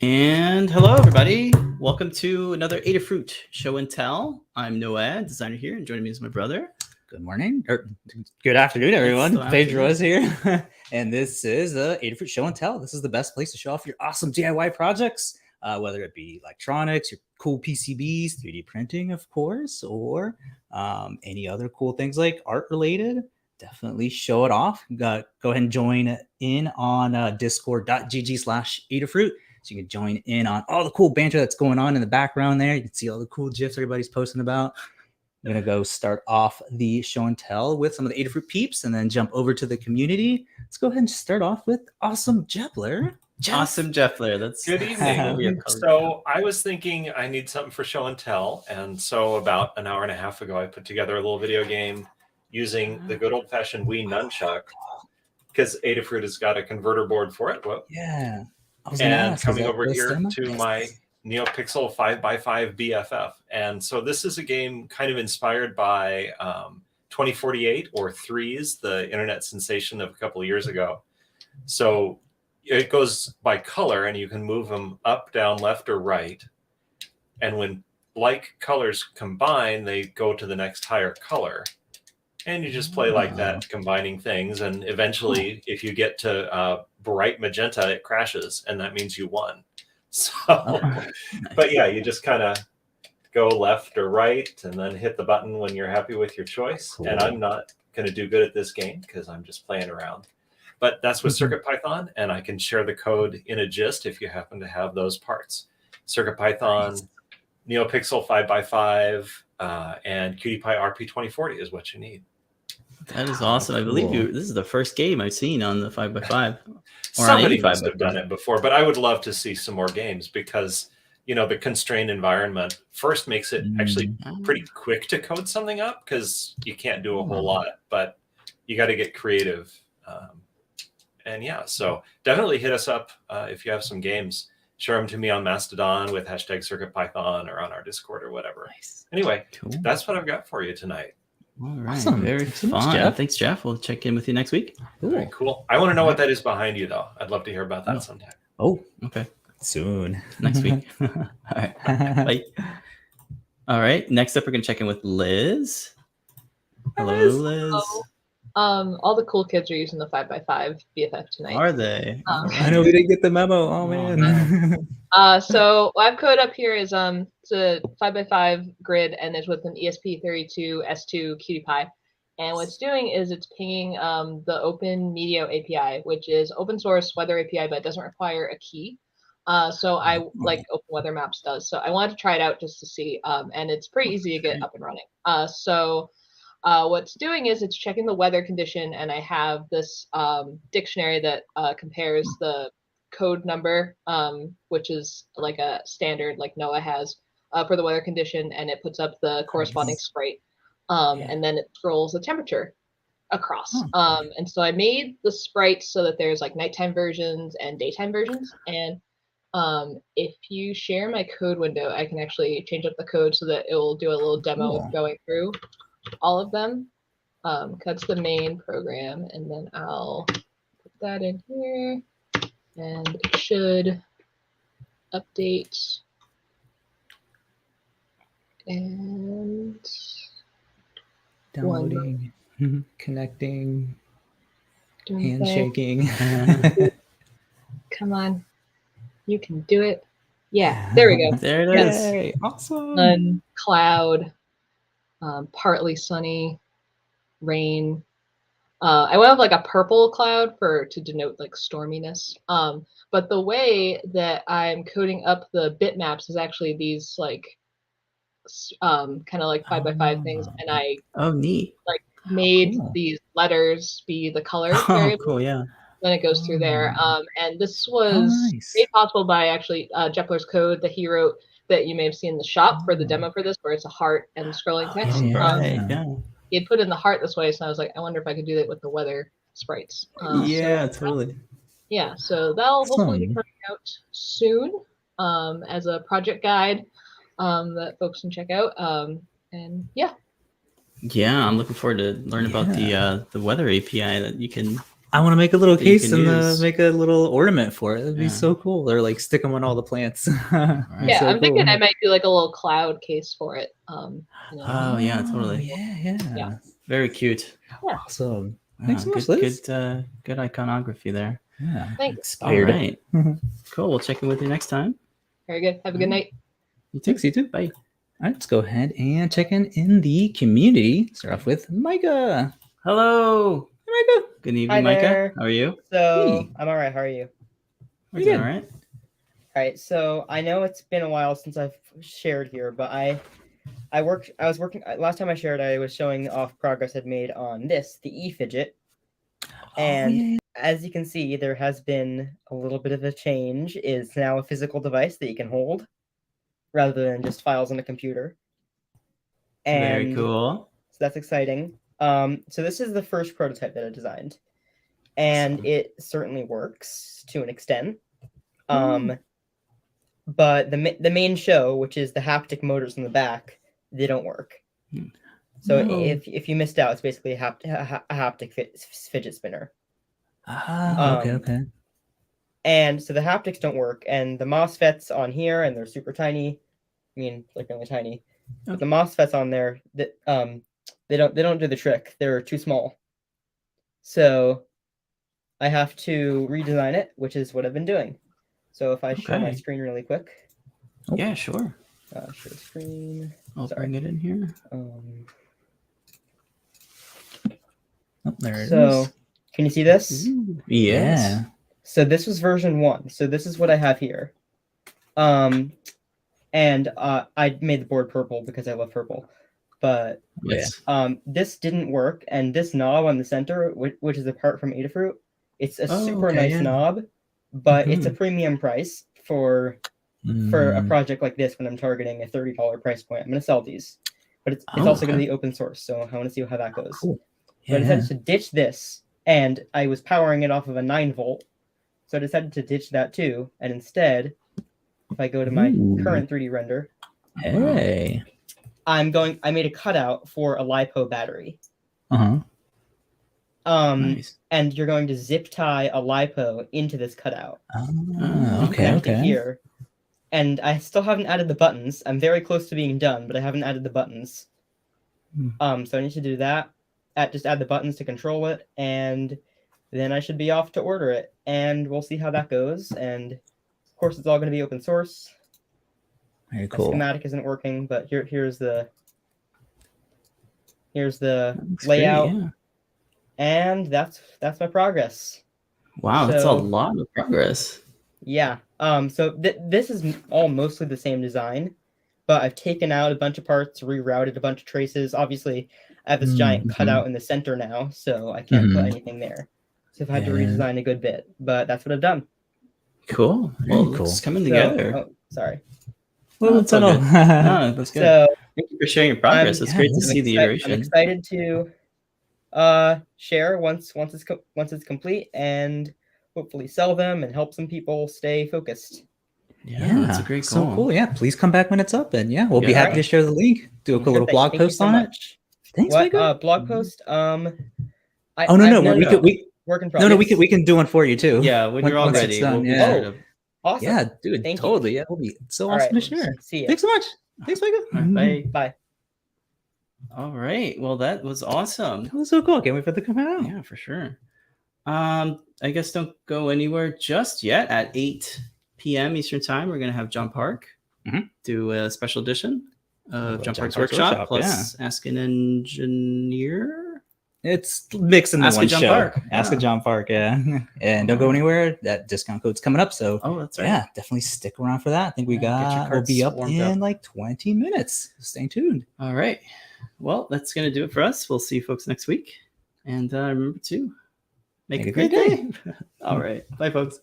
And hello, everybody. Welcome to another Adafruit show and tell. I'm Noah, designer here, and joining me is my brother. Good morning, or good afternoon, everyone. Still Pedro is here, and this is the Adafruit show and tell. This is the best place to show off your awesome DIY projects, whether it be electronics, your cool PCBs, 3D printing, of course, or any other cool things like art related. Definitely show it off. Go ahead and join in on discord.gg/Adafruit. So you can join in on all the cool banter that's going on in the background there. You can see all the cool GIFs everybody's posting about. I'm going to go start off the show and tell with some of the Adafruit peeps and then jump over to the community. Let's go ahead and start off with Awesome Jepler. Awesome Jeffler. That's good evening. So I was thinking I need something for show and tell. And so about an hour and a half ago, I put together a little video game using the good old fashioned Wii nunchuck because Adafruit has got a converter board for it. Whoop. Yeah. And coming over here to my NeoPixel 5x5 BFF. And so this is a game kind of inspired by 2048 or Threes, the internet sensation of a couple of years ago. So it goes by color and you can move them up, down, left, or right. And when like colors combine, they go to the next higher color. And you just play like that, combining things. And eventually, if you get to bright magenta, it crashes. And that means you won. So, but yeah, you just kind of go left or right and then hit the button when you're happy with your choice. Cool. And I'm not going to do good at this game because I'm just playing around. But that's with CircuitPython, and I can share the code in a gist if you happen to have those parts. CircuitPython, NeoPixel 5x5, and QtPy RP2040 is what you need. That is awesome. I believe this is the first game I've seen on the 5x5. Somebody must have done it before, but I would love to see some more games because, you know, the constrained environment first makes it actually pretty quick to code something up because you can't do a whole lot, but you got to get creative. And yeah, so definitely hit us up if you have some games. Share them to me on Mastodon with #CircuitPython or on our Discord or whatever. Nice. Anyway, that's what I've got for you tonight. All right. Awesome. Very fun. Jeff. Thanks, Jeff. We'll check in with you next week. Very cool. I want to know what that is behind you, though. I'd love to hear about that sometime. Oh, okay. Soon. Next week. All right. Bye. All right. Next up, we're going to check in with Liz. Hello, Liz. Hello. All the cool kids are using the 5x5 BFF tonight. Are they? I know we didn't get the memo. Oh, man. So what I've coded up here is it's a 5x5 grid and it's with an ESP32 S2 QtPy. And what it's doing is it's pinging the Open Medio API, which is open source weather API, but it doesn't require a key. So I like Open Weather Maps does. So I wanted to try it out just to see, and it's pretty easy to get up and running. What it's doing is it's checking the weather condition, and I have this dictionary that compares the code number, which is like a standard like Noah has for the weather condition, and it puts up the corresponding sprite, and then it scrolls the temperature across. And so I made the sprites so that there's like nighttime versions and daytime versions, and if you share my code window, I can actually change up the code so that it will do a little demo of going through all of them. That's the main program, and then I'll put that in here, and it should update and downloading, connecting, handshaking. handshaking. Come on, you can do it. Yeah, there we go. There it is. Yay, awesome. Sun, cloud, partly sunny, rain. I went with like a purple cloud to denote like storminess. But the way that I'm coding up the bitmaps is actually these like kind of like 5x5 things, and I neat. like made these letters be the color variable. Cool, yeah. Then it goes through there. And this was made possible by actually Jepler's code that he wrote that you may have seen in the shop for the demo for this, where it's a heart and scrolling text. He had put in the heart this way, so I was like, I wonder if I could do that with the weather sprites. Totally. Yeah, so that'll hopefully be coming out soon as a project guide that folks can check out. And yeah. Yeah, I'm looking forward to learning about the weather API that you can I want to make a little that you case can and use. make a little ornament for it. It'd be Yeah. so cool. Or like stick them on all the plants. Yeah, So I'm thinking cool. I might do like a little cloud case for it. You know. Oh yeah, totally. Yeah. Very cute. Awesome. Wow, Thanks so much, Liz. Good iconography there. Yeah. Thanks. All Inspired. right. Cool. We'll check in with you next time. Very good. Have a good night. You too. Thanks, you too. Bye. All right, let's go ahead and check in the community. Start off with Micah. Hello. Hey, Micah. Good evening, Hi Micah. there. How are you? So Hey. I'm all right. How are you? We're Pretty doing good. all right. All right. So I know it's been a while since I've shared here, but I was working last time I shared. I was showing off progress I'd made on this, the E-fidget, and as you can see, there has been a little bit of a change. It's now a physical device that you can hold, rather than just files on a computer. And Very cool. so that's exciting. So this is the first prototype that I designed, and it certainly works to an extent. But the main show, which is the haptic motors in the back, they don't work. So No. if you missed out, it's basically a haptic fidget spinner. Okay. And so the haptics don't work, and the MOSFETs on here, and they're super tiny. I mean, like really tiny. But the MOSFETs on there, that they don't do the trick. They're too small. So I have to redesign it, which is what I've been doing. So if I show my Okay. screen really quick, Yeah, sure. share screen. I'll Sorry. bring it in here. There it is. So can you see this? Ooh, yes. Yeah. So this was version 1. So this is what I have here. And I made the board purple because I love purple. But Yes. this didn't work, and this knob on the center, which is apart from Adafruit, it's a super nice knob, but it's a premium price for a project like this when I'm targeting a $30 price point. I'm going to sell these, but it's also going to be open source, so I want to see how that goes. Cool. So I decided to ditch this, and I was powering it off of a 9-volt, so I decided to ditch that too, and instead, if I go to my current 3D render, Hey. I made a cutout for a LiPo battery. Nice. And you're going to zip tie a LiPo into this cutout. Okay. Here. And I still haven't added the buttons. I'm very close to being done, but I haven't added the buttons. So I need to do that. Just add the buttons to control it, and then I should be off to order it. And we'll see how that goes. And of course, it's all going to be open source. Very My cool. schematic isn't working, but here's the That's layout. great, yeah. And that's my progress. Wow, that's a lot of progress. Yeah. So this is all mostly the same design, but I've taken out a bunch of parts, rerouted a bunch of traces. Obviously, I have this giant cutout in the center now, so I can't put anything there. So I've had to redesign a good bit, but that's what I've done. Cool. Well, it's coming together. Oh, sorry. Well, that's all good. No, that's good. So thank you for sharing your progress. It's great to see the iteration. I'm excited to share once it's complete, and hopefully sell them and help some people stay focused. Yeah, that's a great goal. So cool. Yeah, please come back when it's up, and we'll be happy to share the link. Do a cool little blog post on it. Thanks, Micah. Blog post? No. Work in progress. No, we can do one for you too. Yeah, when you're all ready. Done, we'll be sure to... Awesome. Yeah, dude. Thank totally. you. Yeah, it'll be so awesome to share. See you. Thanks so much. Thanks, Micah. Bye. Bye. All right. Well, that was awesome. That was so cool. Can't wait for it to come out. Yeah, for sure. I guess don't go anywhere just yet. At 8 p.m. Eastern Time, we're going to have John Park do a special edition of John Park's Workshop plus Ask an Engineer. It's mixing the Ask one a John show. Park. Ask a John Park, And don't go anywhere. That discount code's coming up. So that's right. Yeah, definitely stick around for that. I think we'll be up in like 20 minutes. Stay tuned. All right. Well, that's going to do it for us. We'll see you folks next week. And remember to make a great day. All right. Bye, folks.